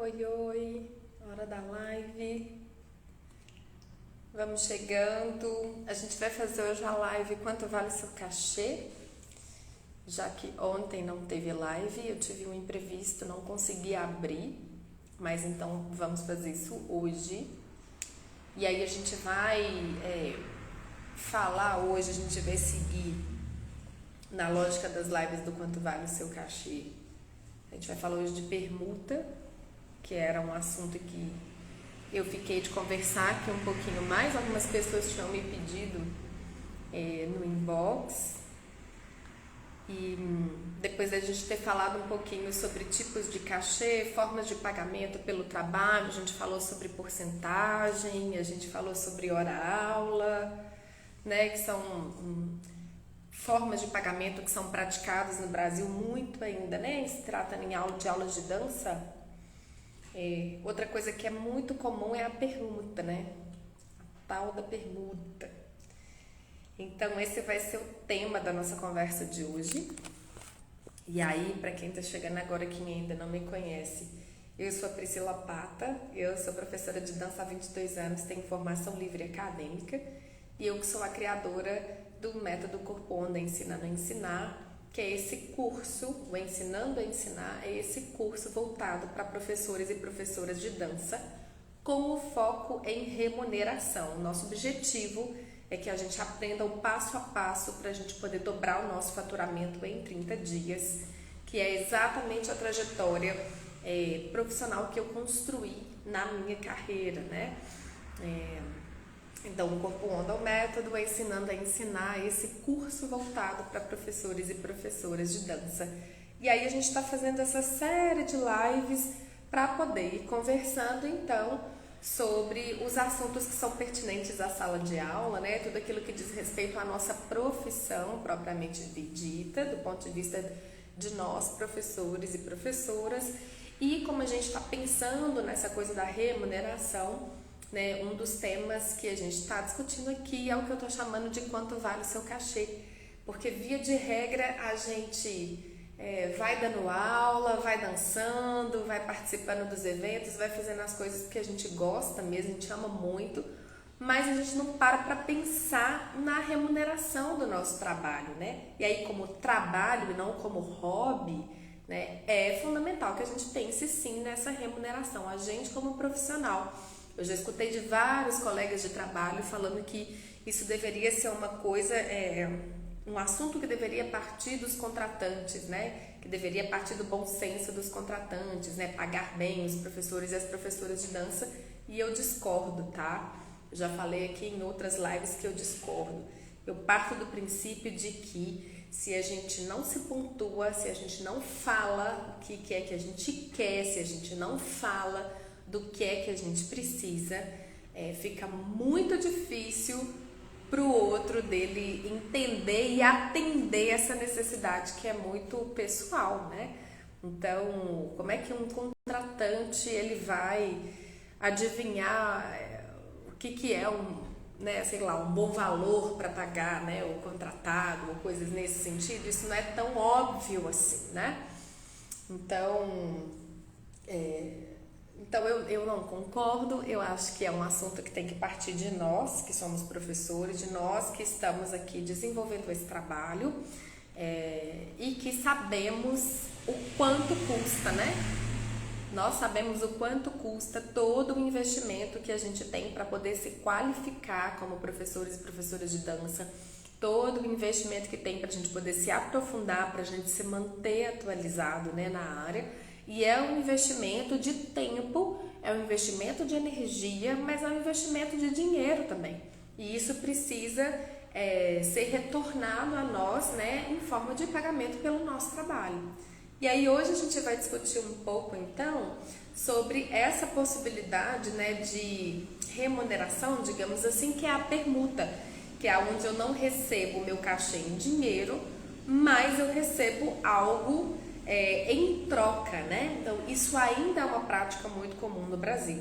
Oi, oi, hora da live. Vamos chegando. A gente vai fazer hoje a live Quanto Vale o Seu Cachê? Já que ontem não teve live, eu tive um imprevisto, não consegui abrir, mas então vamos fazer isso hoje. E aí a gente vai falar hoje, a gente vai seguir na lógica das lives do Quanto Vale o Seu Cachê. A gente vai falar hoje de permuta, que era um assunto que eu fiquei de conversar aqui um pouquinho mais. Algumas pessoas tinham me pedido no inbox. E depois da gente ter falado um pouquinho sobre tipos de cachê, formas de pagamento pelo trabalho, a gente falou sobre porcentagem, a gente falou sobre hora-aula, né, que são formas de pagamento que são praticadas no Brasil muito ainda, né, se tratando de aulas de dança. Outra coisa que é muito comum é a permuta, né, a tal da permuta. Então esse vai ser o tema da nossa conversa de hoje. E aí, para quem está chegando agora, quem ainda não me conhece, eu sou a Priscila Pata, eu sou professora de dança há 22 anos, tenho formação livre acadêmica e eu que sou a criadora do método Corpo Onda Ensinando a Ensinar, que é esse curso, o Ensinando a Ensinar, é esse curso voltado para professores e professoras de dança com o foco em remuneração. O nosso objetivo é que a gente aprenda o passo a passo para a gente poder dobrar o nosso faturamento em 30 dias, que é exatamente a trajetória profissional que eu construí na minha carreira, né? Então, o Corpo Onda é o método, Ensinando a Ensinar, esse curso voltado para professores e professoras de dança. E aí a gente está fazendo essa série de lives para poder ir conversando, então, sobre os assuntos que são pertinentes à sala de aula, né? Tudo aquilo que diz respeito à nossa profissão propriamente dita, do ponto de vista de nós, professores e professoras. E como a gente está pensando nessa coisa da remuneração, né? Um dos temas que a gente está discutindo aqui é o que eu estou chamando de quanto vale o seu cachê. Porque, via de regra, a gente vai dando aula, vai dançando, vai participando dos eventos, vai fazendo as coisas que a gente gosta mesmo, a gente ama muito, mas a gente não para pensar na remuneração do nosso trabalho, né? E aí, como trabalho e não como hobby, né, é fundamental que a gente pense sim nessa remuneração, a gente como profissional. Eu já escutei de vários colegas de trabalho falando que isso deveria ser uma coisa, um assunto que deveria partir dos contratantes, né? Que deveria partir do bom senso dos contratantes, né? Pagar bem os professores e as professoras de dança. E eu discordo, tá? Eu já falei aqui em outras lives que eu discordo. Eu parto do princípio de que se a gente não se pontua, se a gente não fala o que é que a gente quer, se a gente não fala do que é que a gente precisa, fica muito difícil para o outro dele entender e atender essa necessidade que é muito pessoal, né? Então, como é que um contratante ele vai adivinhar o que é né, sei lá, um bom valor para pagar, né, o contratado ou coisas nesse sentido? Isso não é tão óbvio assim, né? Então eu não concordo, eu acho que é um assunto que tem que partir de nós, que somos professores, de nós que estamos aqui desenvolvendo esse trabalho e que sabemos o quanto custa, né? Nós sabemos o quanto custa todo o investimento que a gente tem para poder se qualificar como professores e professoras de dança, todo o investimento que tem para a gente poder se aprofundar, para a gente se manter atualizado, né, na área. E é um investimento de tempo, é um investimento de energia, mas é um investimento de dinheiro também. E isso precisa ser retornado a nós, né, em forma de pagamento pelo nosso trabalho. E aí hoje a gente vai discutir um pouco, então, sobre essa possibilidade, né, de remuneração, digamos assim, que é a permuta, que é onde eu não recebo o meu cachê em dinheiro, mas eu recebo algo em troca, né? Então, isso ainda é uma prática muito comum no Brasil.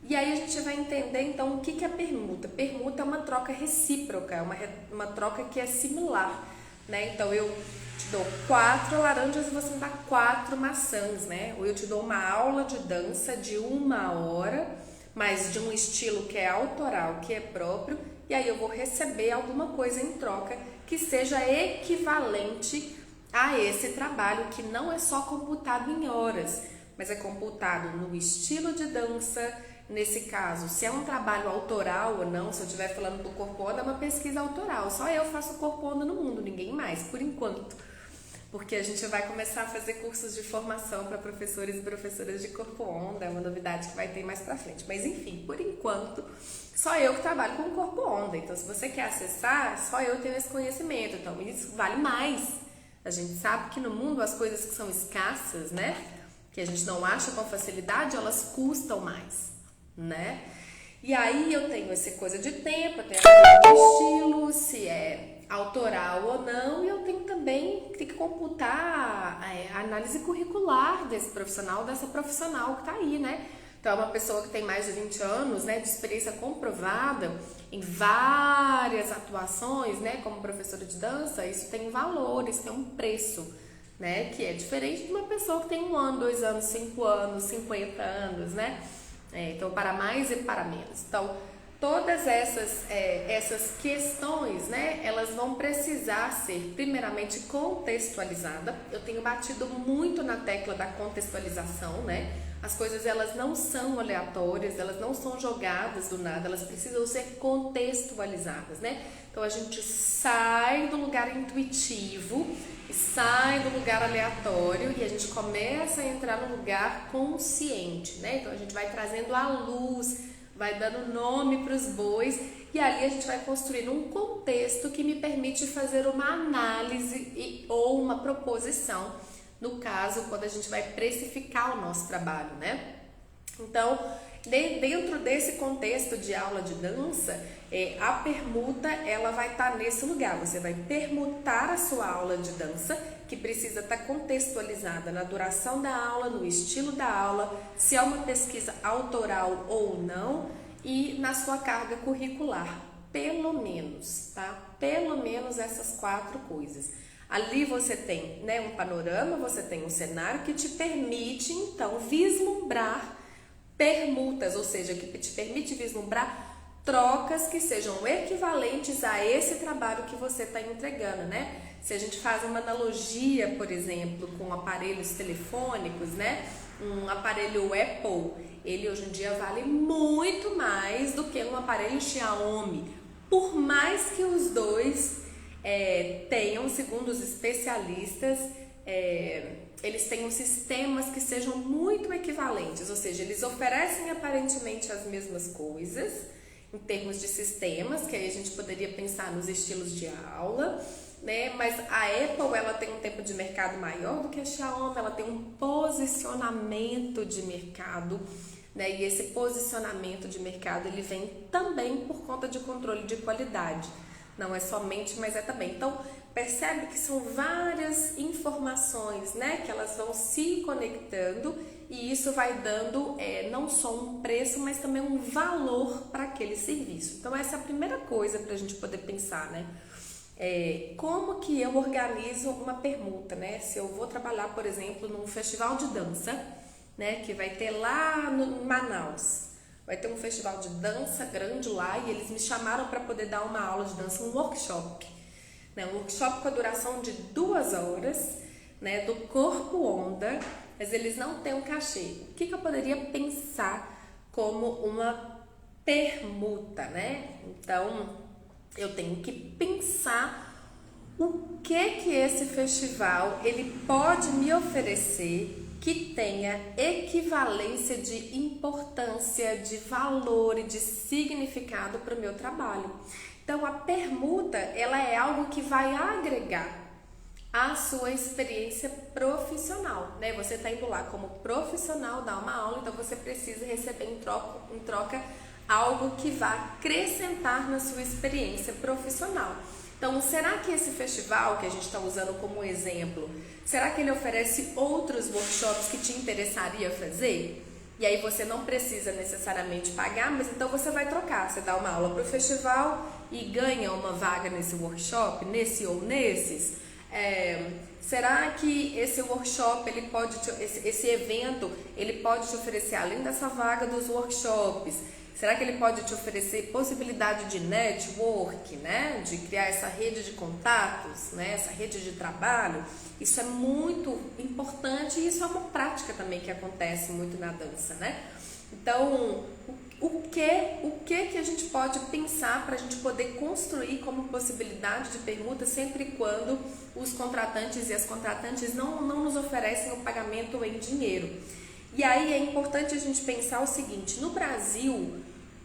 E aí a gente vai entender, então, o que é permuta. Permuta é uma troca recíproca, é uma troca que é similar, né? Então, eu Te dou 4 laranjas e você me dá 4 maçãs, né? Ou eu te dou uma aula de dança de 1 hora, mas de um estilo que é autoral, que é próprio, e aí eu vou receber alguma coisa em troca que seja equivalente a esse trabalho, que não é só computado em horas, mas é computado no estilo de dança. Nesse caso, se é um trabalho autoral ou não, se eu estiver falando do Corpo Onda, é uma pesquisa autoral. Só eu faço Corpo Onda no mundo, ninguém mais, por enquanto. Porque a gente vai começar a fazer cursos de formação para professores e professoras de Corpo Onda, é uma novidade que vai ter mais pra frente. Mas enfim, por enquanto, só eu que trabalho com Corpo Onda. Então, se você quer acessar, só eu tenho esse conhecimento. Então, isso vale mais. A gente sabe que no mundo as coisas que são escassas, né? Que a gente não acha com facilidade, elas custam mais, né? E aí eu tenho essa coisa de tempo, eu tenho a coisa do estilo, se é autoral ou não, e eu tenho também que computar a análise curricular desse profissional, dessa profissional que tá aí, né? Então, é uma pessoa que tem mais de 20 anos, né, de experiência comprovada em várias atuações, né, como professora de dança, isso tem valores, tem um preço, né, que é diferente de uma pessoa que tem 1 ano, 2 anos, 5 anos, 50 anos, né? Então, para mais e para menos. Então, todas essas questões, né, elas vão precisar ser primeiramente contextualizadas. Eu tenho batido muito na tecla da contextualização, né? As coisas, elas não são aleatórias, elas não são jogadas do nada, elas precisam ser contextualizadas, né? Então, a gente sai do lugar intuitivo e sai do lugar aleatório e a gente começa a entrar no lugar consciente, né? Então, a gente vai trazendo a luz, vai dando nome para os bois e ali a gente vai construindo um contexto que me permite fazer uma análise ou uma proposição, no caso, quando a gente vai precificar o nosso trabalho, né? Então, dentro desse contexto de aula de dança, a permuta, ela vai estar nesse lugar. Você vai permutar a sua aula de dança, que precisa estar contextualizada na duração da aula, no estilo da aula, se é uma pesquisa autoral ou não, e na sua carga curricular, pelo menos, tá? Pelo menos essas 4 coisas. Ali você tem, né, um panorama, você tem um cenário que te permite, então, vislumbrar permutas, ou seja, que te permite vislumbrar trocas que sejam equivalentes a esse trabalho que você está entregando, né? Se a gente faz uma analogia, por exemplo, com aparelhos telefônicos, né? Um aparelho Apple, ele hoje em dia vale muito mais do que um aparelho Xiaomi, por mais que os dois tenham, segundo os especialistas, eles tenham sistemas que sejam muito equivalentes, ou seja, eles oferecem aparentemente as mesmas coisas em termos de sistemas, que aí a gente poderia pensar nos estilos de aula, né? Mas a Apple, ela tem um tempo de mercado maior do que a Xiaomi, ela tem um posicionamento de mercado, né? E esse posicionamento de mercado, ele vem também por conta de controle de qualidade. Não é somente, mas é também. Então, percebe que são várias informações, né, que elas vão se conectando e isso vai dando não só um preço, mas também um valor para aquele serviço. Então, essa é a primeira coisa para a gente poder pensar, né? Como que eu organizo uma permuta, né? Se eu vou trabalhar, por exemplo, num festival de dança, né, que vai ter lá em Manaus. Vai ter um festival de dança grande lá e eles me chamaram para poder dar uma aula de dança, um workshop. Né? Um workshop com a duração de 2 horas, né, do Corpo Onda, mas eles não têm um cachê. O que eu poderia pensar como uma permuta, né? Então, eu tenho que pensar o que esse festival ele pode me oferecer que tenha equivalência de importância, de valor e de significado para o meu trabalho. Então, a permuta, ela é algo que vai agregar à sua experiência profissional, né? Você está indo lá como profissional dar uma aula, então você precisa receber em troca algo que vá acrescentar na sua experiência profissional. Então, será que esse festival que a gente está usando como exemplo, será que ele oferece outros workshops que te interessaria fazer? E aí você não precisa necessariamente pagar, mas então você vai trocar. Você dá uma aula para o festival e ganha uma vaga nesse workshop, nesse ou nesses. Será que esse workshop, esse evento, ele pode te oferecer, além dessa vaga dos workshops, será que ele pode te oferecer possibilidade de network, né? De criar essa rede de contatos, né? Essa rede de trabalho? Isso é muito importante e isso é uma prática também que acontece muito na dança, né? Então, o que a gente pode pensar para a gente poder construir como possibilidade de permuta sempre e quando os contratantes e as contratantes não nos oferecem o pagamento em dinheiro? E aí é importante a gente pensar o seguinte: no Brasil,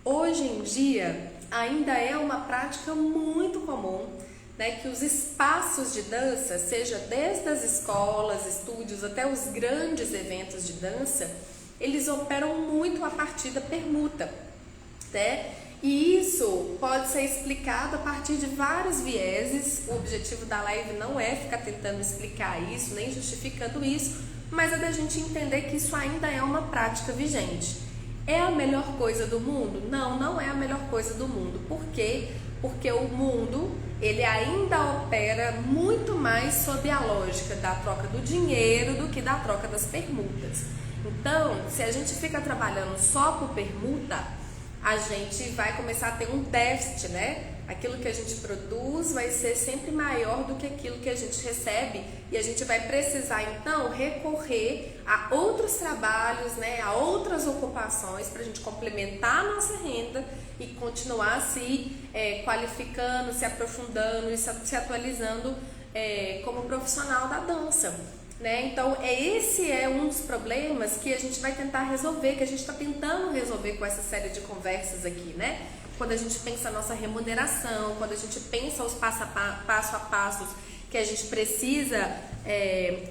hoje em dia, ainda é uma prática muito comum, né, que os espaços de dança, seja desde as escolas, estúdios, até os grandes eventos de dança, eles operam muito a partir da permuta, né? E isso pode ser explicado a partir de vários vieses. O objetivo da live não é ficar tentando explicar isso, nem justificando isso, mas é da gente entender que isso ainda é uma prática vigente. É a melhor coisa do mundo? Não, não é a melhor coisa do mundo. Por quê? Porque o mundo, ele ainda opera muito mais sob a lógica da troca do dinheiro do que da troca das permutas. Então, se a gente fica trabalhando só por permuta, a gente vai começar a ter um déficit, né? Aquilo que a gente produz vai ser sempre maior do que aquilo que a gente recebe e a gente vai precisar, então, recorrer a outros trabalhos, né? A outras ocupações para a gente complementar a nossa renda e continuar se qualificando, se aprofundando e se atualizando como profissional da dança. Né? Então, esse é um dos problemas que a gente vai tentar resolver, que a gente está tentando resolver com essa série de conversas aqui, né? Quando a gente pensa a nossa remuneração, quando a gente pensa os passo a passos que a gente precisa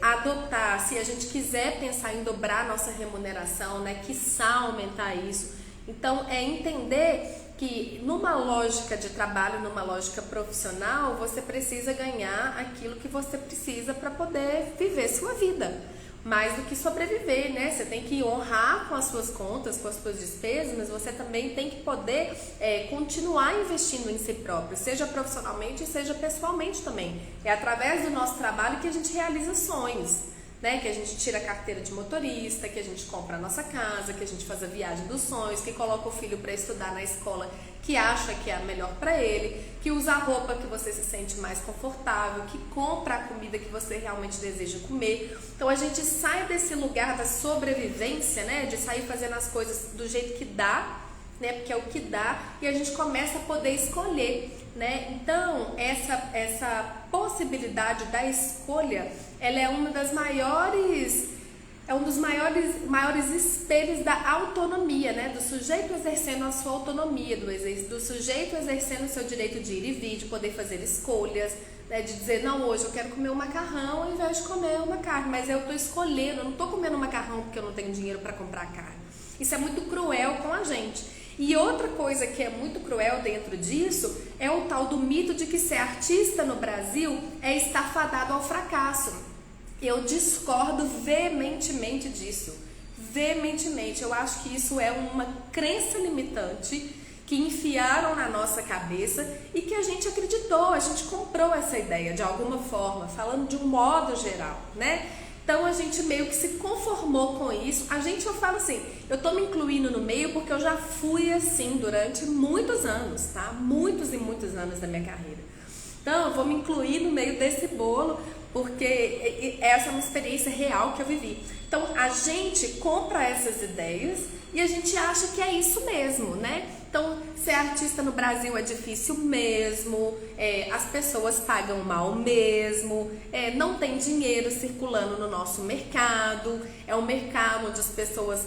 adotar, se a gente quiser pensar em dobrar a nossa remuneração, né? Quiçá aumentar isso. Então, é entender que numa lógica de trabalho, numa lógica profissional, você precisa ganhar aquilo que você precisa para poder viver sua vida, mais do que sobreviver, né? Você tem que honrar com as suas contas, com as suas despesas, mas você também tem que poder continuar investindo em si próprio, seja profissionalmente, seja pessoalmente também. É através do nosso trabalho que a gente realiza sonhos, né? Que a gente tira a carteira de motorista, que a gente compra a nossa casa, que a gente faz a viagem dos sonhos, que coloca o filho para estudar na escola que acha que é a melhor para ele, que usa a roupa que você se sente mais confortável, que compra a comida que você realmente deseja comer. Então a gente sai desse lugar da sobrevivência, né? De sair fazendo as coisas do jeito que dá, né? Porque é o que dá, e a gente começa a poder escolher, né? Então essa possibilidade da escolha, ela é uma das maiores, é um dos maiores espelhos da autonomia, né? Do sujeito exercendo a sua autonomia, do sujeito exercendo o seu direito de ir e vir, de poder fazer escolhas, né? De dizer, não, hoje eu quero comer um macarrão ao invés de comer uma carne, mas eu estou escolhendo, eu não estou comendo macarrão porque eu não tenho dinheiro para comprar carne. Isso é muito cruel com a gente. E outra coisa que é muito cruel dentro disso é o tal do mito de que ser artista no Brasil é estar fadado ao fracasso. Eu discordo veementemente disso, veementemente. Eu acho que isso é uma crença limitante que enfiaram na nossa cabeça e que a gente acreditou, a gente comprou essa ideia de alguma forma, falando de um modo geral, né? Então a gente meio que se conformou com isso. Eu falo assim, eu tô me incluindo no meio porque eu já fui assim durante muitos anos, tá? Muitos e muitos anos da minha carreira. Então eu vou me incluir no meio desse bolo porque essa é uma experiência real que eu vivi. Então a gente compra essas ideias e a gente acha que é isso mesmo, né? Então ser artista no Brasil é difícil mesmo, as pessoas pagam mal mesmo, não tem dinheiro circulando no nosso mercado, é um mercado onde as pessoas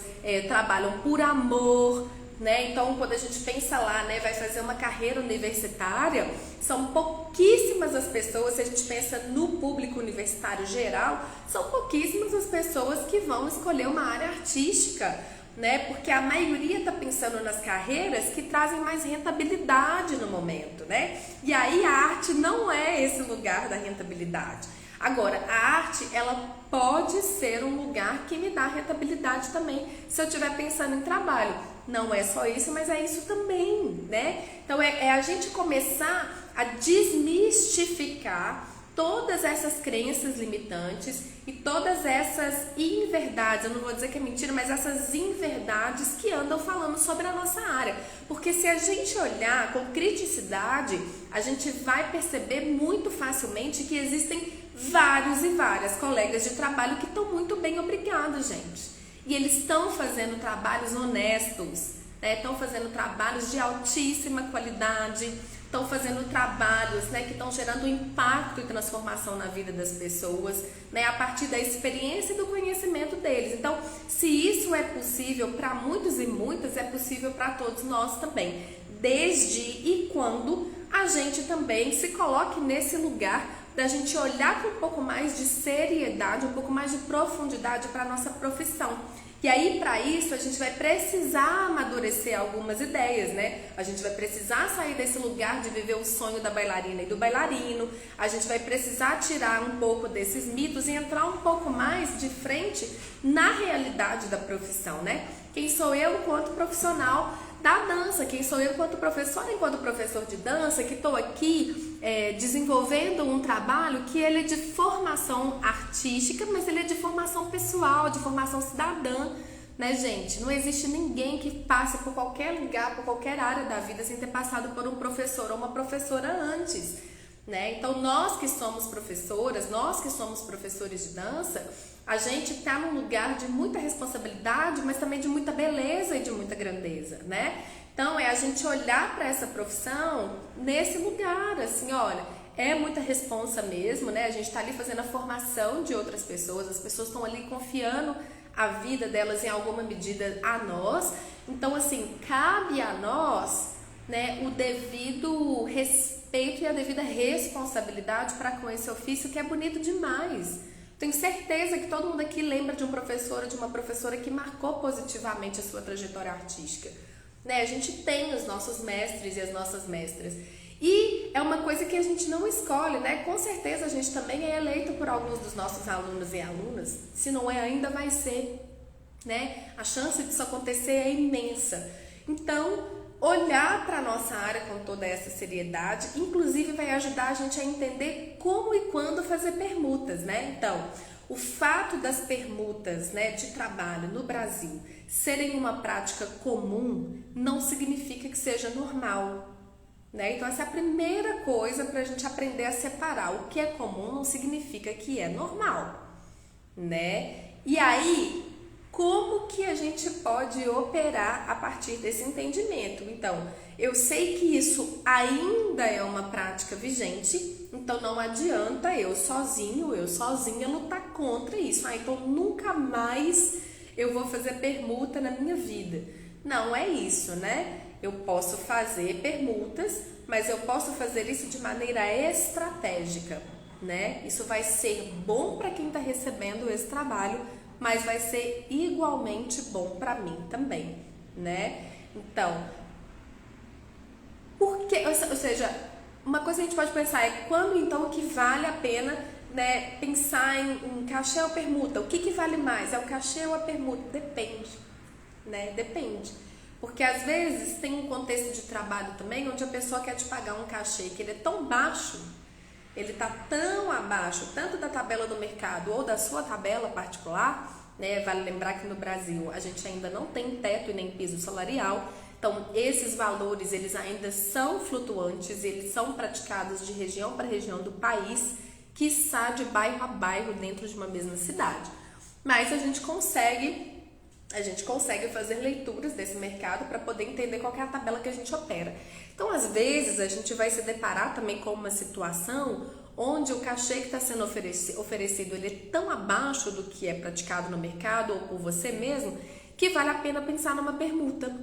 trabalham por amor, né? Então quando a gente pensa lá, né, vai fazer uma carreira universitária, são pouquíssimas as pessoas, se a gente pensa no público universitário geral, são pouquíssimas as pessoas que vão escolher uma área artística, né? Porque a maioria está pensando nas carreiras que trazem mais rentabilidade no momento, né? E aí a arte não é esse lugar da rentabilidade. Agora, a arte, ela pode ser um lugar que me dá rentabilidade também, se eu estiver pensando em trabalho. Não é só isso, mas é isso também, né? Então, é a gente começar a desmistificar todas essas crenças limitantes e todas essas inverdades, eu não vou dizer que é mentira, mas essas inverdades que andam falando sobre a nossa área. Porque se a gente olhar com criticidade, a gente vai perceber muito facilmente que existem vários e várias colegas de trabalho que estão muito bem, obrigada, gente. E eles estão fazendo trabalhos honestos, né? Estão fazendo trabalhos de altíssima qualidade, estão fazendo trabalhos, né, que estão gerando impacto e transformação na vida das pessoas, né, a partir da experiência e do conhecimento deles. Então, se isso é possível para muitos e muitas, é possível para todos nós também, desde e quando a gente também se coloque nesse lugar da gente olhar com um pouco mais de seriedade, um pouco mais de profundidade para a nossa profissão. E aí, para isso, a gente vai precisar amadurecer algumas ideias, né? A gente vai precisar sair desse lugar de viver o sonho da bailarina e do bailarino, a gente vai precisar tirar um pouco desses mitos e entrar um pouco mais de frente na realidade da profissão, né? Quem sou eu enquanto profissional da dança? Quem sou eu enquanto professora, enquanto professor de dança, que estou aqui desenvolvendo um trabalho que ele é de formação artística, mas ele é de formação pessoal, de formação cidadã, né, gente? Não existe ninguém que passe por qualquer lugar, por qualquer área da vida sem ter passado por um professor ou uma professora antes, né? Então, nós que somos professoras, nós que somos professores de dança, a gente está num lugar de muita responsabilidade, mas também de muita beleza e de muita grandeza, né? Então, é a gente olhar para essa profissão nesse lugar, assim, olha, é muita responsa mesmo, né? A gente está ali fazendo a formação de outras pessoas, as pessoas estão ali confiando a vida delas em alguma medida a nós. Então, assim, cabe a nós, né, o devido respeito e a devida responsabilidade para com esse ofício que é bonito demais. Tenho certeza que todo mundo aqui lembra de um professor ou de uma professora que marcou positivamente a sua trajetória artística, né? A gente tem os nossos mestres e as nossas mestras. E é uma coisa que a gente não escolhe, né? Com certeza a gente também é eleito por alguns dos nossos alunos e alunas. Se não é ainda, vai ser, né? A chance disso acontecer é imensa. Então, olhar para a nossa área com toda essa seriedade, inclusive vai ajudar a gente a entender como e quando fazer permutas, né? Então, o fato das permutas, né, de trabalho no Brasil serem uma prática comum não significa que seja normal, né? Então, essa é a primeira coisa para a gente aprender a separar. O que é comum não significa que é normal, né? E aí, como que a gente pode operar a partir desse entendimento? Então, eu sei que isso ainda é uma prática vigente, então não adianta eu sozinha lutar contra isso. Então nunca mais eu vou fazer permuta na minha vida. Não é isso, né? Eu posso fazer permutas, mas eu posso fazer isso de maneira estratégica, né? Isso vai ser bom para quem está recebendo esse trabalho, mas vai ser igualmente bom para mim também, né? Então, por que, ou seja, uma coisa que a gente pode pensar é quando então que vale a pena, né, pensar em cachê ou permuta? O que vale mais? É o cachê ou a permuta? Depende, né? Depende. Porque às vezes tem um contexto de trabalho também onde a pessoa quer te pagar um cachê que ele é tão baixo, ele está tão abaixo, tanto da tabela do mercado ou da sua tabela particular, né? Vale lembrar que no Brasil a gente ainda não tem teto e nem piso salarial, então esses valores eles ainda são flutuantes, eles são praticados de região para região do país, quiçá de bairro a bairro dentro de uma mesma cidade. Mas a gente consegue fazer leituras desse mercado para poder entender qual que é a tabela que a gente opera. Então, às vezes, a gente vai se deparar também com uma situação onde o cachê que está sendo oferecido ele é tão abaixo do que é praticado no mercado ou por você mesmo, que vale a pena pensar numa permuta.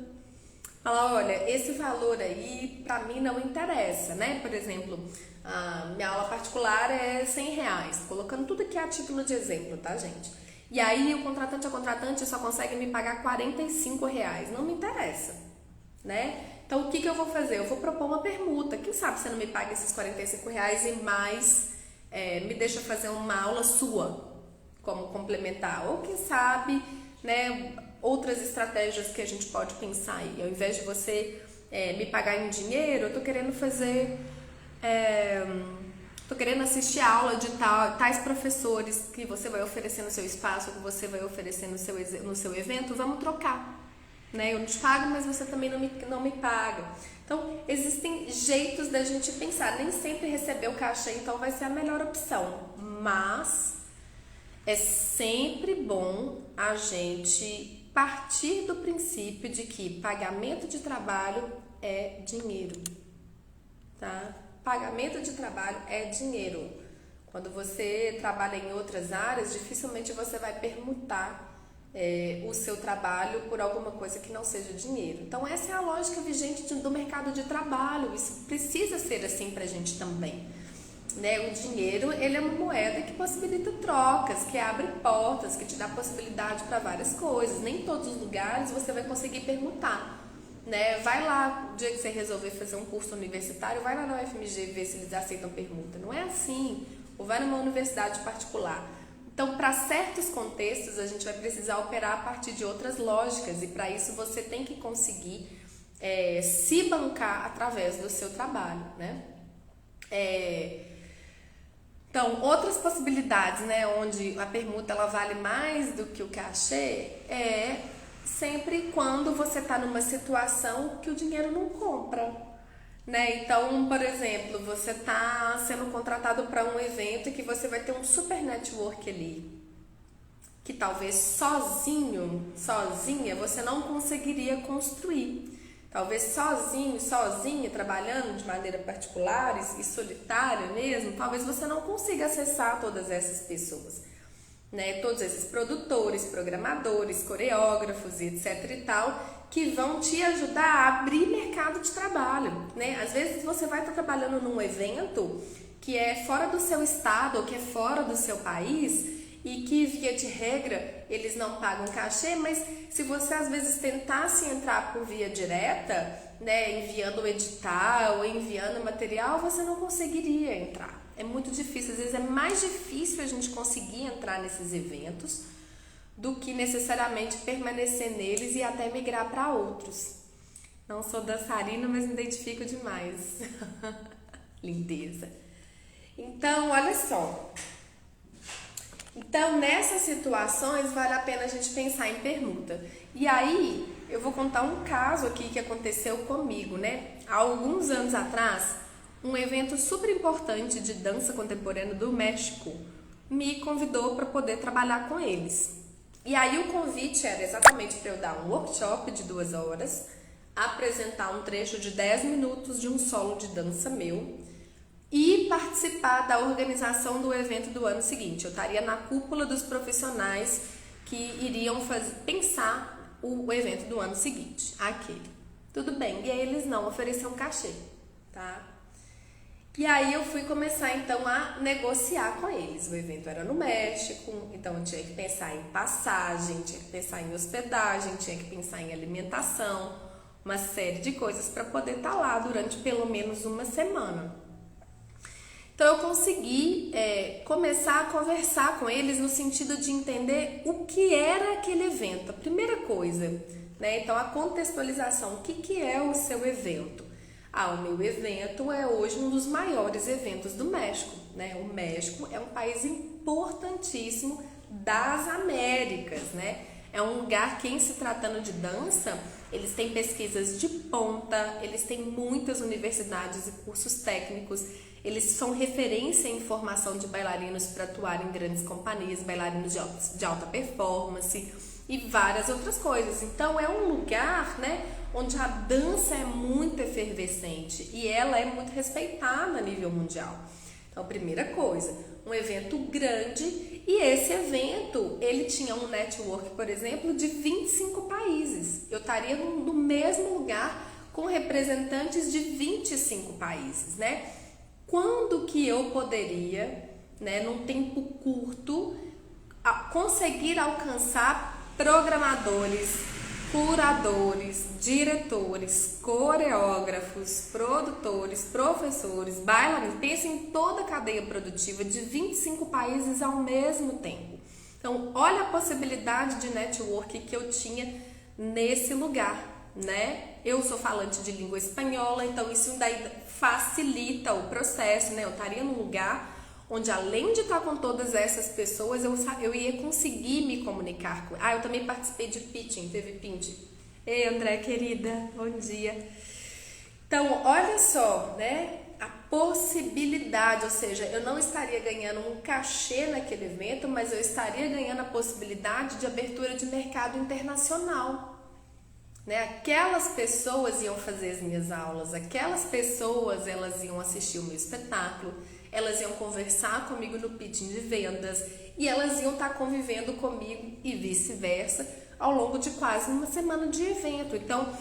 Falar, olha, esse valor aí para mim não interessa, né? Por exemplo, a minha aula particular é R$100, colocando tudo aqui a título de exemplo, tá, gente? E aí o contratante só consegue me pagar R$45, não me interessa, né? Então o que eu vou fazer? Eu vou propor uma permuta, quem sabe você não me paga esses R$45 e mais me deixa fazer uma aula sua como complementar, ou quem sabe, né, outras estratégias que a gente pode pensar aí, ao invés de você me pagar em dinheiro, eu tô querendo fazer tô querendo assistir aula de tais professores que você vai oferecer no seu espaço, que você vai oferecer no seu evento, vamos trocar. Né? Eu não te pago, mas você também não me paga. Então, existem jeitos da gente pensar. Nem sempre receber o cachê, então, vai ser a melhor opção. Mas é sempre bom a gente partir do princípio de que pagamento de trabalho é dinheiro. Tá? Pagamento de trabalho é dinheiro. Quando você trabalha em outras áreas, dificilmente você vai permutar o seu trabalho por alguma coisa que não seja dinheiro. Então essa é a lógica vigente do mercado de trabalho. Isso precisa ser assim pra gente também. Né? O dinheiro, ele é uma moeda que possibilita trocas, que abre portas, que te dá possibilidade para várias coisas. Nem em todos os lugares você vai conseguir permutar. Né? Vai lá, o dia que você resolver fazer um curso universitário, vai lá na UFMG ver se eles aceitam permuta. Não é assim. Ou vai numa universidade particular. Então, para certos contextos, a gente vai precisar operar a partir de outras lógicas. E para isso você tem que conseguir se bancar através do seu trabalho. Né? Então, outras possibilidades, né, onde a permuta ela vale mais do que o cachê é sempre quando você está numa situação que o dinheiro não compra, né? Então, por exemplo, você está sendo contratado para um evento e que você vai ter um super network ali, que talvez sozinha, você não conseguiria construir. Talvez sozinha, trabalhando de maneira particular e solitária mesmo, talvez você não consiga acessar todas essas pessoas. Né, todos esses produtores, programadores, coreógrafos e etc e tal, que vão te ajudar a abrir mercado de trabalho, né? Às vezes você vai estar trabalhando num evento que é fora do seu estado ou que é fora do seu país e que, via de regra, eles não pagam cachê, mas se você às vezes tentasse entrar por via direta, né, enviando o edital ou enviando material, você não conseguiria entrar. É muito difícil, às vezes é mais difícil a gente conseguir entrar nesses eventos do que necessariamente permanecer neles e até migrar para outros. Não sou dançarina, mas me identifico demais. Lindeza. Então, olha só. Então, nessas situações, vale a pena a gente pensar em permuta. E aí, eu vou contar um caso aqui que aconteceu comigo, né? Há alguns anos atrás, um evento super importante de dança contemporânea do México me convidou para poder trabalhar com eles. E aí o convite era exatamente para eu dar um workshop de 2 horas, apresentar um trecho de 10 minutos de um solo de dança meu e participar da organização do evento do ano seguinte. Eu estaria na cúpula dos profissionais que iriam pensar o evento do ano seguinte, aquele. Tudo bem, e aí eles não ofereciam cachê, tá? E aí eu fui começar então a negociar com eles. O evento era no México, então eu tinha que pensar em passagem, tinha que pensar em hospedagem, tinha que pensar em alimentação, uma série de coisas para poder estar lá durante pelo menos uma semana. Então eu consegui começar a conversar com eles no sentido de entender o que era aquele evento. A primeira coisa, né? Então a contextualização, o que é o seu evento? O meu evento é hoje um dos maiores eventos do México, né? O México é um país importantíssimo das Américas, né? É um lugar que, em se tratando de dança, eles têm pesquisas de ponta, eles têm muitas universidades e cursos técnicos, eles são referência em formação de bailarinos para atuar em grandes companhias, bailarinos de alta performance e várias outras coisas. Então é um lugar, né, onde a dança é muito efervescente e ela é muito respeitada a nível mundial. Então, primeira coisa, um evento grande, e esse evento, ele tinha um network, por exemplo, de 25 países. Eu estaria no mesmo lugar com representantes de 25 países, né? Quando que eu poderia, né, num tempo curto, conseguir alcançar programadores, curadores, diretores, coreógrafos, produtores, professores, bailarinos? Pensa em toda a cadeia produtiva de 25 países ao mesmo tempo. Então, olha a possibilidade de network que eu tinha nesse lugar, né? Eu sou falante de língua espanhola, então isso daí facilita o processo, né? Eu estaria num lugar onde, além de estar com todas essas pessoas, eu ia conseguir me comunicar com... eu também participei de pitching, teve pitching. Ei, André, querida, bom dia. Então, olha só, né? A possibilidade, ou seja, eu não estaria ganhando um cachê naquele evento, mas eu estaria ganhando a possibilidade de abertura de mercado internacional, né? Aquelas pessoas iam fazer as minhas aulas, aquelas pessoas, elas iam assistir o meu espetáculo, elas iam conversar comigo no pitching de vendas e elas iam estar convivendo comigo e vice-versa ao longo de quase uma semana de evento. Então,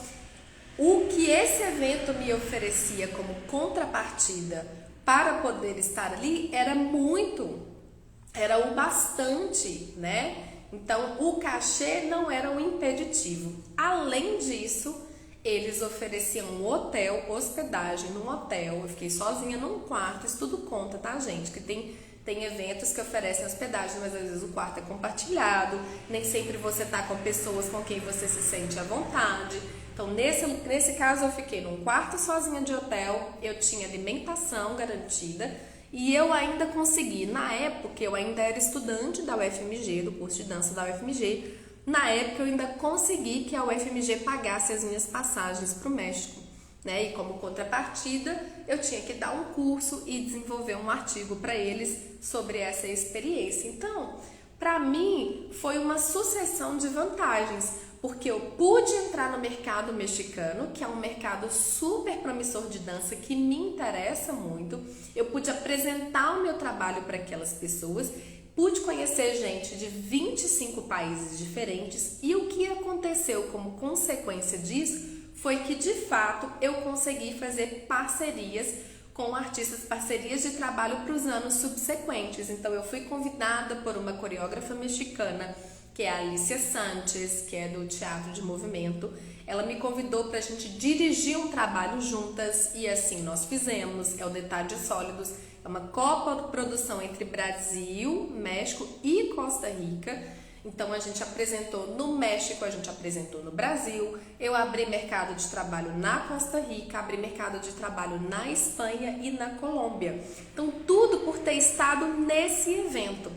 o que esse evento me oferecia como contrapartida para poder estar ali era o bastante, né? Então, o cachê não era um impeditivo. Além disso, eles ofereciam um hotel, hospedagem num hotel. Eu fiquei sozinha num quarto, isso tudo conta, tá, gente? Que tem eventos que oferecem hospedagem, mas às vezes o quarto é compartilhado, nem sempre você tá com pessoas com quem você se sente à vontade. Então, nesse caso, eu fiquei num quarto sozinha de hotel, eu tinha alimentação garantida e eu ainda consegui, na época, eu ainda era estudante da UFMG, do curso de dança da UFMG, na época eu ainda consegui que a UFMG pagasse as minhas passagens para o México, né? E como contrapartida, eu tinha que dar um curso e desenvolver um artigo para eles sobre essa experiência. Então, para mim, foi uma sucessão de vantagens, porque eu pude entrar no mercado mexicano, que é um mercado super promissor de dança, que me interessa muito. Eu pude apresentar o meu trabalho para aquelas pessoas, pude conhecer gente de 25 países diferentes e o que aconteceu como consequência disso foi que, de fato, eu consegui fazer parcerias com artistas, parcerias de trabalho para os anos subsequentes. Então, eu fui convidada por uma coreógrafa mexicana, que é a Alicia Sanchez, que é do Teatro de Movimento. Ela me convidou para a gente dirigir um trabalho juntas e assim nós fizemos. É o Detalhes Sólidos, é uma coprodução entre Brasil, México e Costa Rica. Então a gente apresentou no México, a gente apresentou no Brasil. Eu abri mercado de trabalho na Costa Rica, abri mercado de trabalho na Espanha e na Colômbia. Então tudo por ter estado nesse evento.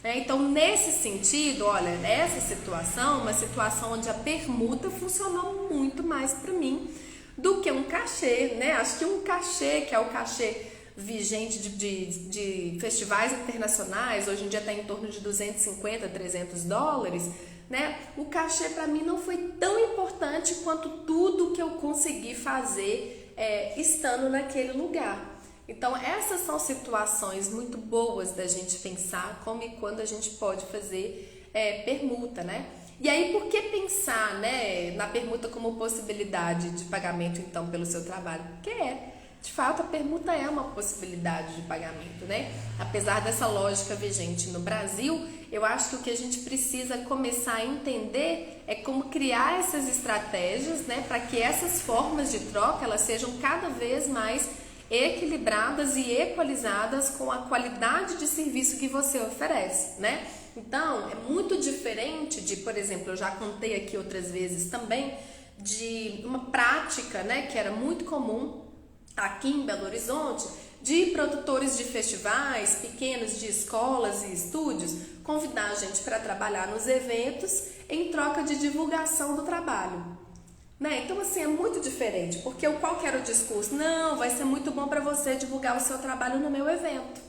Então, nesse sentido, olha, essa situação, uma situação onde a permuta funcionou muito mais para mim do que um cachê, né? Acho que um cachê, que é o cachê vigente de festivais internacionais, hoje em dia está em torno de 250, 300 dólares, né? O cachê para mim não foi tão importante quanto tudo que eu consegui fazer estando naquele lugar. Então, essas são situações muito boas da gente pensar como e quando a gente pode fazer permuta, né? E aí, por que pensar, né, na permuta como possibilidade de pagamento, então, pelo seu trabalho? Porque de fato, a permuta é uma possibilidade de pagamento, né? Apesar dessa lógica vigente no Brasil, eu acho que o que a gente precisa começar a entender é como criar essas estratégias, né, para que essas formas de troca, elas sejam cada vez mais equilibradas e equalizadas com a qualidade de serviço que você oferece, né? Então, é muito diferente de, por exemplo, eu já contei aqui outras vezes também, de uma prática, né, que era muito comum aqui em Belo Horizonte, de produtores de festivais pequenos, de escolas e estúdios, convidar a gente para trabalhar nos eventos em troca de divulgação do trabalho. Né? Então, assim, é muito diferente, porque qual que era o discurso? Não, vai ser muito bom para você divulgar o seu trabalho no meu evento.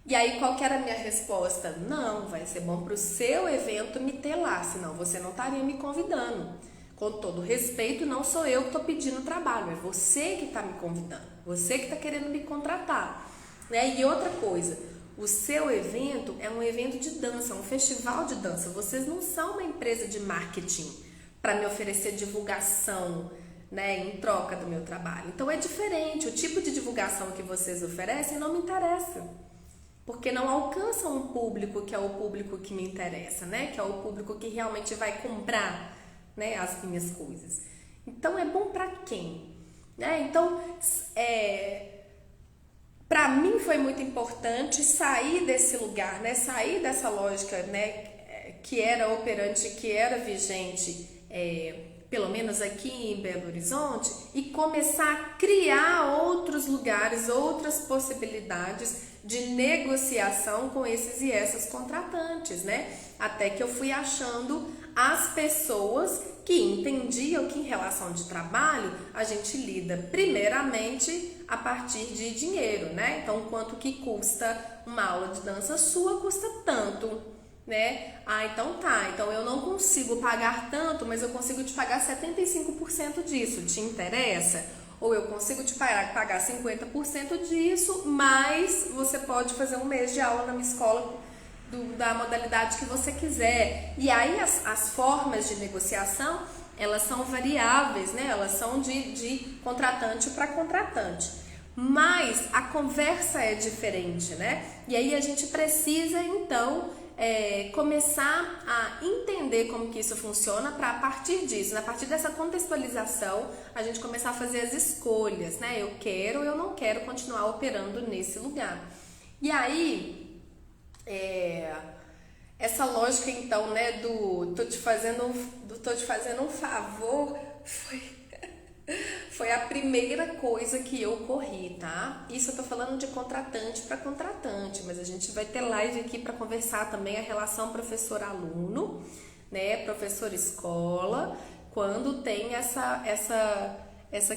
E aí, qual que era a minha resposta? Não, vai ser bom para o seu evento me ter lá, senão você não estaria me convidando. Com todo respeito, não sou eu que estou pedindo trabalho, é você que está me convidando, você que está querendo me contratar. Né? E outra coisa, o seu evento é um evento de dança, um festival de dança, vocês não são uma empresa de marketing para me oferecer divulgação, né, em troca do meu trabalho. Então é diferente, o tipo de divulgação que vocês oferecem não me interessa, porque não alcança um público que é o público que me interessa, né, que é o público que realmente vai comprar, né, as minhas coisas. Então é bom para quem? Né? Então, para mim foi muito importante sair desse lugar, né, sair dessa lógica, né, que era operante, que era vigente pelo menos aqui em Belo Horizonte, e começar a criar outros lugares, outras possibilidades de negociação com esses e essas contratantes, né? Até que eu fui achando as pessoas que entendiam que em relação de trabalho a gente lida primeiramente a partir de dinheiro, né? Então, quanto que custa uma aula de dança sua, custa tanto, né? Então tá, então eu não consigo pagar tanto, mas eu consigo te pagar 75% disso, te interessa? Ou eu consigo te pagar 50% disso, mas você pode fazer um mês de aula na minha escola da modalidade que você quiser. E aí as formas de negociação, elas são variáveis, né? Elas são de contratante para contratante. Mas a conversa é diferente, né? E aí a gente precisa, então, começar a entender como que isso funciona para a partir disso, a partir dessa contextualização, a gente começar a fazer as escolhas, né? Eu quero ou eu não quero continuar operando nesse lugar. E aí, essa lógica então, né, do tô te fazendo um favor, foi a primeira coisa que eu corri, tá? Isso eu tô falando de contratante para contratante, mas a gente vai ter live aqui para conversar também a relação professor-aluno, né, professor-escola, quando tem essa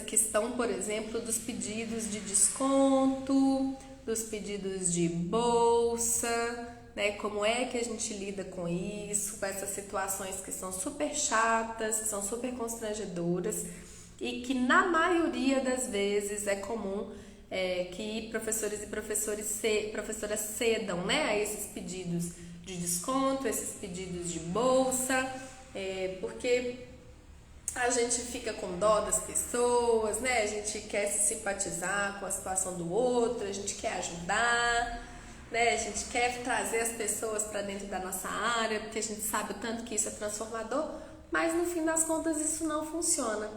questão, por exemplo, dos pedidos de desconto, dos pedidos de bolsa, né? Como é que a gente lida com isso, com essas situações que são super chatas, que são super constrangedoras e que na maioria das vezes é comum que professores e professoras cedam, né, a esses pedidos de desconto, esses pedidos de bolsa, porque a gente fica com dó das pessoas, né? A gente quer se simpatizar com a situação do outro, a gente quer ajudar, né? A gente quer trazer as pessoas para dentro da nossa área, porque a gente sabe o tanto que isso é transformador, mas no fim das contas isso não funciona,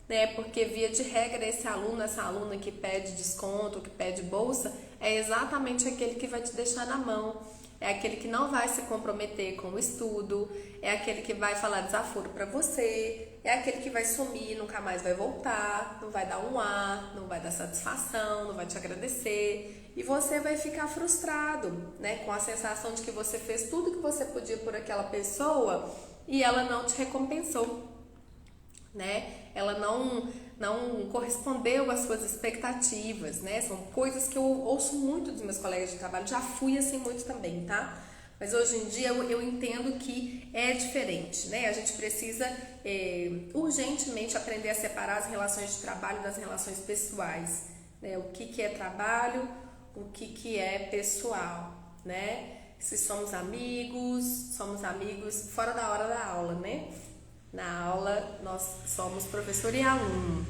né? Porque via de regra esse aluno, essa aluna que pede desconto, que pede bolsa, é exatamente aquele que vai te deixar na mão. É aquele que não vai se comprometer com o estudo, é aquele que vai falar desaforo para você, é aquele que vai sumir, nunca mais vai voltar, não vai dar um ar, não vai dar satisfação, não vai te agradecer. E você vai ficar frustrado, né? Com a sensação de que você fez tudo que você podia por aquela pessoa e ela não te recompensou, né? Ela não correspondeu às suas expectativas, né? São coisas que eu ouço muito dos meus colegas de trabalho, já fui assim muito também, tá? Mas hoje em dia eu entendo que é diferente, né? A gente precisa urgentemente aprender a separar as relações de trabalho das relações pessoais, né? O que é trabalho, o que é pessoal, né? Se somos amigos fora da hora da aula, né? Na aula, nós somos professor e aluno.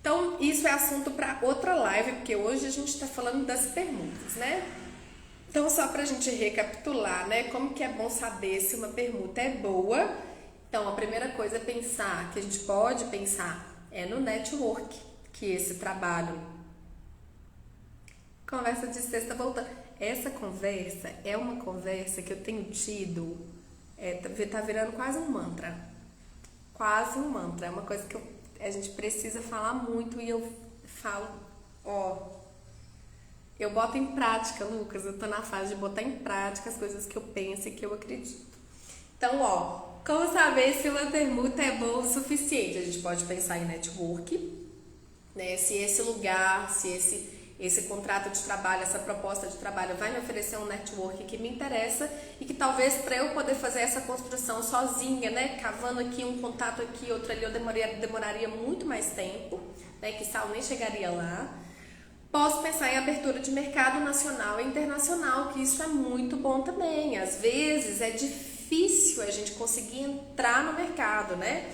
Então, isso é assunto para outra live, porque hoje a gente está falando das permutas, né? Então, só para a gente recapitular, né? Como que é bom saber se uma permuta é boa? Então, a primeira coisa é pensar, que a gente pode pensar, no network, que esse trabalho... Conversa de sexta voltando. Essa conversa é uma conversa que eu tenho tido, tá virando quase um mantra. Quase um mantra, é uma coisa que a gente precisa falar muito e eu falo, eu boto em prática, Lucas, eu tô na fase de botar em prática as coisas que eu penso e que eu acredito. Então, como saber se uma permuta é boa o suficiente? A gente pode pensar em network, né? Se esse lugar, se esse contrato de trabalho, essa proposta de trabalho vai me oferecer um network que me interessa e que talvez para eu poder fazer essa construção sozinha, né, cavando aqui um contato aqui, outro ali, eu demoraria muito mais tempo, né, que eu nem chegaria lá. Posso pensar em abertura de mercado nacional e internacional, que isso é muito bom também. Às vezes é difícil a gente conseguir entrar no mercado, né?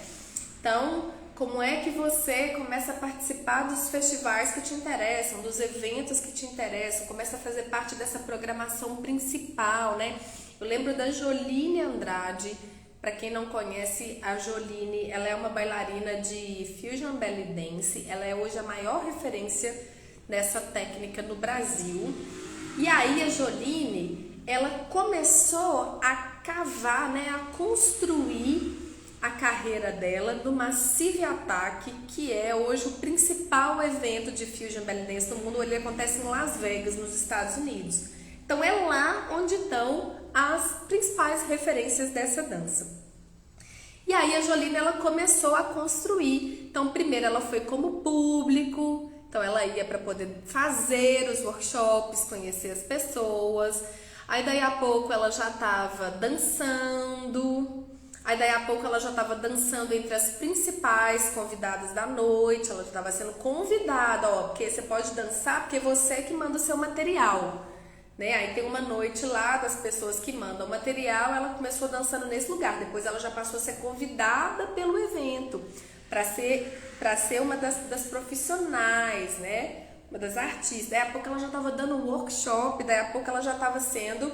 Então, como é que você começa a participar dos festivais que te interessam, dos eventos que te interessam, começa a fazer parte dessa programação principal, né? Eu lembro da Joline Andrade. Para quem não conhece, a Joline, ela é uma bailarina de Fusion Belly Dance. Ela é hoje a maior referência nessa técnica no Brasil. E aí a Joline, ela começou a cavar, né, a construir a carreira dela no Massive Attack, que é hoje o principal evento de Fusion Belly Dance no mundo. Ele acontece em Las Vegas, nos Estados Unidos. Então é lá onde estão as principais referências dessa dança. E aí a Jolene, ela começou a construir. Então primeiro ela foi como público, então ela ia para poder fazer os workshops, conhecer as pessoas. Aí daí a pouco ela já estava dançando. Aí daí a pouco ela já estava dançando entre as principais convidadas da noite. Ela já estava sendo convidada, ó, porque você pode dançar porque você é que manda o seu material, né? Aí tem uma noite lá das pessoas que mandam material. Ela começou dançando nesse lugar. Depois ela já passou a ser convidada pelo evento para ser uma das profissionais, né? Uma das artistas. Daí a pouco ela já estava dando um workshop. Daí a pouco ela já estava sendo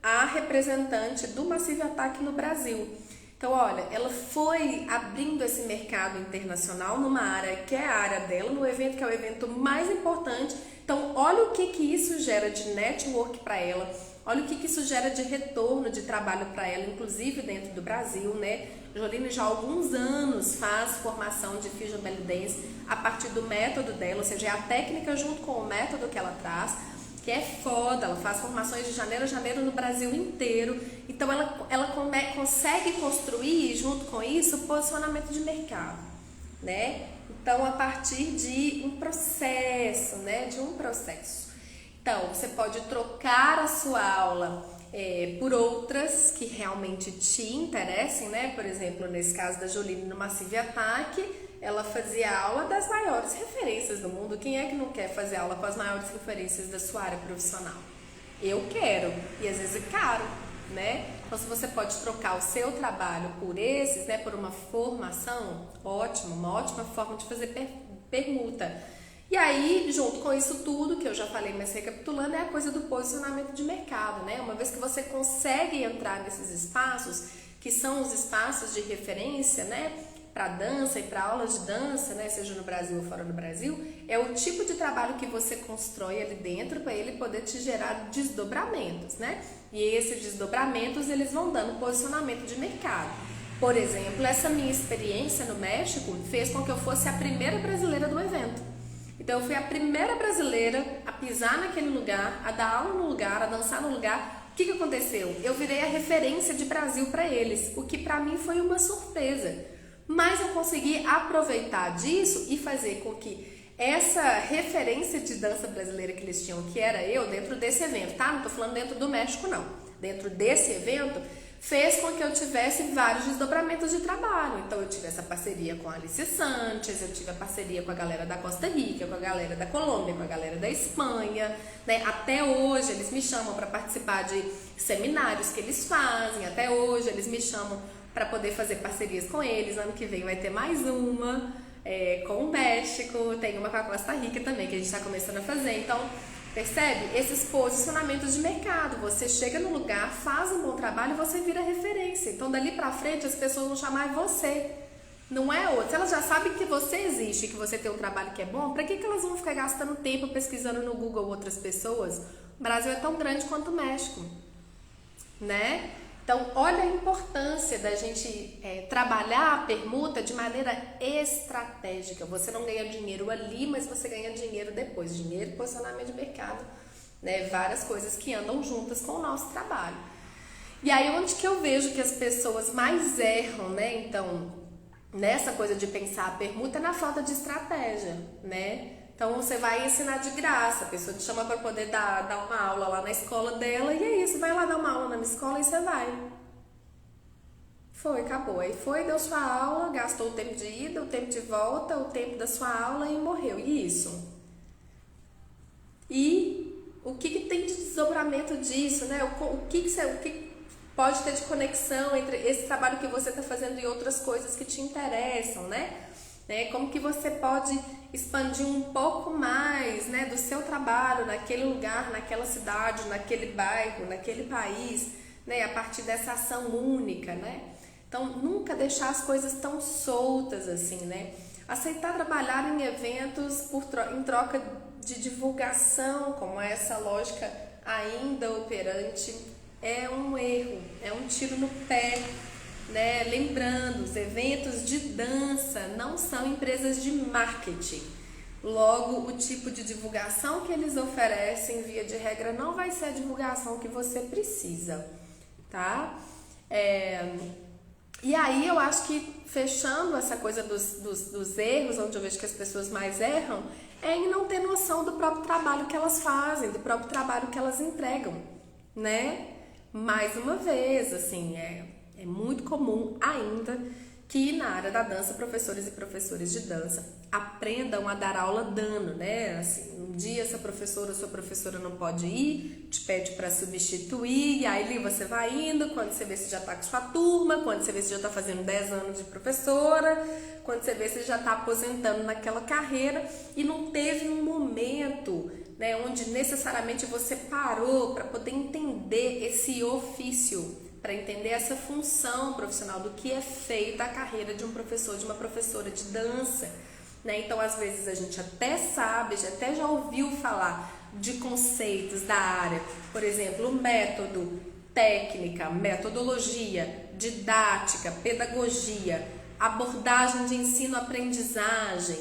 a representante do Massive Attack no Brasil. Então, olha, ela foi abrindo esse mercado internacional numa área que é a área dela, no evento que é o evento mais importante. Então, olha o que isso gera de network para ela, olha o que isso gera de retorno de trabalho para ela, inclusive dentro do Brasil, né? Jolene já há alguns anos faz formação de Fusion Belly Dance a partir do método dela, ou seja, é a técnica junto com o método que ela traz, que é foda. Ela faz formações de janeiro a janeiro no Brasil inteiro. Então ela consegue construir, junto com isso, posicionamento de mercado, né? Então, a partir de um processo, né? De um processo. Então, você pode trocar a sua aula por outras que realmente te interessem, né? Por exemplo, nesse caso da Jolene no Massive Attack, ela fazia aula das maiores referências do mundo. Quem é que não quer fazer aula com as maiores referências da sua área profissional? Eu quero, e às vezes é caro, né? Então, se você pode trocar o seu trabalho por esses, né, por uma formação, ótimo, uma ótima forma de fazer permuta. E aí, junto com isso tudo, que eu já falei, mas recapitulando, é a coisa do posicionamento de mercado, né? Uma vez que você consegue entrar nesses espaços, que são os espaços de referência, né, para dança e para aulas de dança, né, seja no Brasil ou fora do Brasil, é o tipo de trabalho que você constrói ali dentro para ele poder te gerar desdobramentos, né? E esses desdobramentos, eles vão dando posicionamento de mercado. Por exemplo, essa minha experiência no México fez com que eu fosse a primeira brasileira do evento. Então eu fui a primeira brasileira a pisar naquele lugar, a dar aula no lugar, a dançar no lugar. O que aconteceu? Eu virei a referência de Brasil para eles, o que para mim foi uma surpresa. Mas eu consegui aproveitar disso e fazer com que essa referência de dança brasileira que eles tinham, que era eu, dentro desse evento, tá? Não tô falando dentro do México, não. Dentro desse evento, fez com que eu tivesse vários desdobramentos de trabalho. Então eu tive essa parceria com a Alice Sanchez, eu tive a parceria com a galera da Costa Rica, com a galera da Colômbia, com a galera da Espanha, né? Até hoje eles me chamam para participar de seminários que eles fazem, até hoje eles me chamam para poder fazer parcerias com eles. Ano que vem vai ter mais uma com o México, tem uma com a Costa Rica também, que a gente está começando a fazer. Então, percebe? Esses posicionamentos de mercado. Você chega no lugar, faz um bom trabalho e você vira referência. Então, dali para frente, as pessoas vão chamar você, não é outro. Se elas já sabem que você existe, que você tem um trabalho que é bom, para que elas vão ficar gastando tempo pesquisando no Google outras pessoas? O Brasil é tão grande quanto o México, né? Então, olha a importância da gente trabalhar a permuta de maneira estratégica. Você não ganha dinheiro ali, mas você ganha dinheiro depois. Dinheiro e posicionamento de mercado, né? Várias coisas que andam juntas com o nosso trabalho. E aí, onde que eu vejo que as pessoas mais erram, né? Então, nessa coisa de pensar a permuta, é na falta de estratégia, né? Então, você vai ensinar de graça, a pessoa te chama para poder dar uma aula lá na escola dela, e é isso, vai lá dar uma aula na minha escola e você vai. Foi, acabou. Aí foi, deu sua aula, gastou o tempo de ida, o tempo de volta, o tempo da sua aula e morreu. E isso? E o que tem de desdobramento disso, né? O que pode ter de conexão entre esse trabalho que você está fazendo e outras coisas que te interessam, né? Como que você pode expandir um pouco mais, né, do seu trabalho naquele lugar, naquela cidade, naquele bairro, naquele país, né, a partir dessa ação única, né? Então, nunca deixar as coisas tão soltas assim, né? Aceitar trabalhar em eventos em troca de divulgação, como essa lógica ainda operante, é um erro, é um tiro no pé, né? Lembrando, os eventos de dança não são empresas de marketing. Logo, o tipo de divulgação que eles oferecem, via de regra, não vai ser a divulgação que você precisa, tá? E aí eu acho que, fechando essa coisa dos erros, onde eu vejo que as pessoas mais erram, é em não ter noção do próprio trabalho que elas fazem, do próprio trabalho que elas entregam, né? Mais uma vez, assim, é muito comum ainda que na área da dança, professores e professoras de dança aprendam a dar aula dando, né? Assim, um dia essa professora ou sua professora não pode ir, te pede para substituir, e aí você vai indo, quando você vê se já tá com sua turma, quando você vê se já tá fazendo 10 anos de professora, quando você vê se já tá aposentando naquela carreira, e não teve um momento, né, onde necessariamente você parou para poder entender esse ofício, para entender essa função profissional do que é feita a carreira de um professor, de uma professora de dança, né? Então, às vezes a gente até sabe, até já ouviu falar de conceitos da área, por exemplo, método, técnica, metodologia, didática, pedagogia, abordagem de ensino-aprendizagem,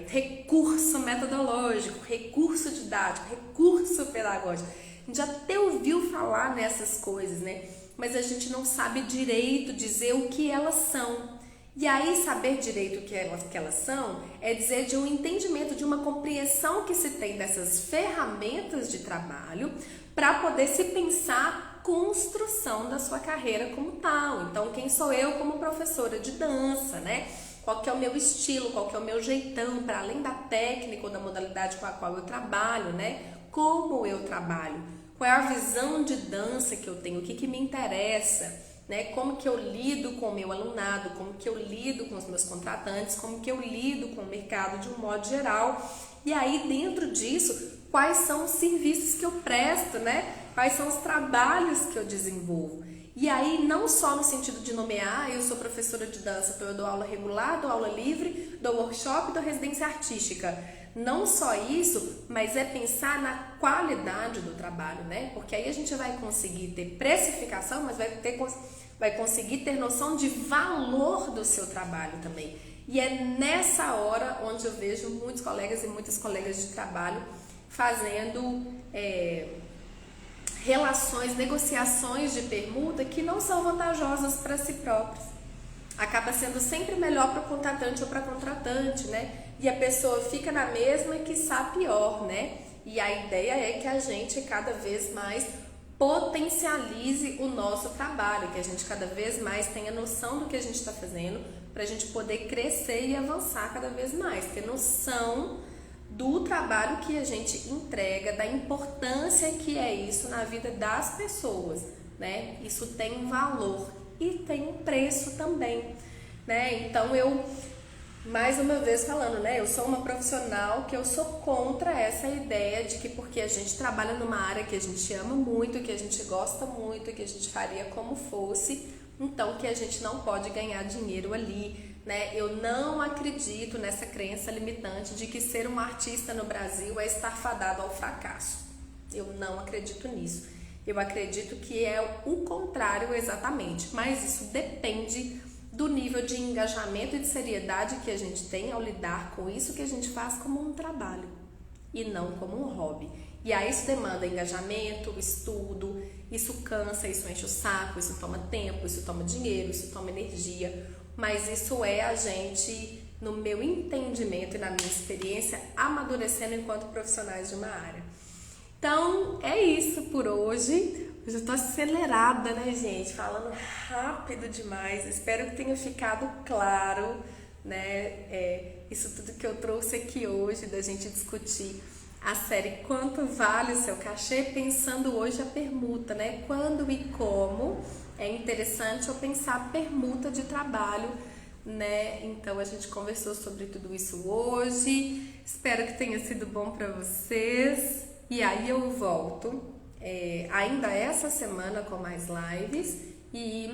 recurso metodológico, recurso didático, recurso pedagógico. A gente até ouviu falar nessas coisas, né? Mas a gente não sabe direito dizer o que elas são. E aí, saber direito o que elas são é dizer de um entendimento, de uma compreensão que se tem dessas ferramentas de trabalho para poder se pensar construção da sua carreira como tal. Então, quem sou eu como professora de dança, né? Qual que é o meu estilo, qual que é o meu jeitão, para além da técnica ou da modalidade com a qual eu trabalho, né? Como eu trabalho, qual é a visão de dança que eu tenho, o que me interessa, né? Como que eu lido com o meu alunado, como que eu lido com os meus contratantes, como que eu lido com o mercado de um modo geral. E aí, dentro disso, quais são os serviços que eu presto, né? Quais são os trabalhos que eu desenvolvo. E aí, não só no sentido de nomear, eu sou professora de dança, então eu dou aula regular, dou aula livre, dou workshop, dou residência artística. Não só isso, mas é pensar na qualidade do trabalho, né? Porque aí a gente vai conseguir ter precificação, mas vai conseguir ter noção de valor do seu trabalho também. E é nessa hora onde eu vejo muitos colegas e muitas colegas de trabalho fazendo relações, negociações de permuta que não são vantajosas para si próprios. Acaba sendo sempre melhor para o contratante ou para a contratante, né? E a pessoa fica na mesma e quiçá pior, né? E a ideia é que a gente cada vez mais potencialize o nosso trabalho, que a gente cada vez mais tenha noção do que a gente está fazendo, para a gente poder crescer e avançar cada vez mais, ter noção do trabalho que a gente entrega, da importância que é isso na vida das pessoas, né? Isso tem um valor e tem um preço também, né? Então eu, mais uma vez falando, né? Eu sou uma profissional que eu sou contra essa ideia de que porque a gente trabalha numa área que a gente ama muito, que a gente gosta muito, que a gente faria como fosse, então que a gente não pode ganhar dinheiro ali, né? Eu não acredito nessa crença limitante de que ser um artista no Brasil é estar fadado ao fracasso. Eu não acredito nisso. Eu acredito que é o contrário exatamente, mas isso depende do nível de engajamento e de seriedade que a gente tem ao lidar com isso que a gente faz como um trabalho e não como um hobby. E aí isso demanda engajamento, estudo, isso cansa, isso enche o saco, isso toma tempo, isso toma dinheiro, isso toma energia, mas isso é a gente, no meu entendimento e na minha experiência, amadurecendo enquanto profissionais de uma área. Então, é isso por hoje. Hoje eu tô acelerada, né, gente? Falando rápido demais. Espero que tenha ficado claro, né? Isso tudo que eu trouxe aqui hoje, da gente discutir a série Quanto Vale o Seu Cachê, pensando hoje a permuta, né? Quando e como é interessante eu pensar a permuta de trabalho, né? Então a gente conversou sobre tudo isso hoje. Espero que tenha sido bom para vocês. E aí eu volto ainda essa semana com mais lives e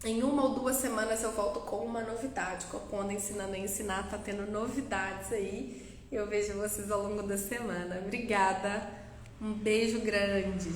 em 1 ou 2 semanas eu volto com uma novidade. Quando Ensinando a Ensinar tá tendo novidades aí. Eu vejo vocês ao longo da semana. Obrigada, um beijo grande.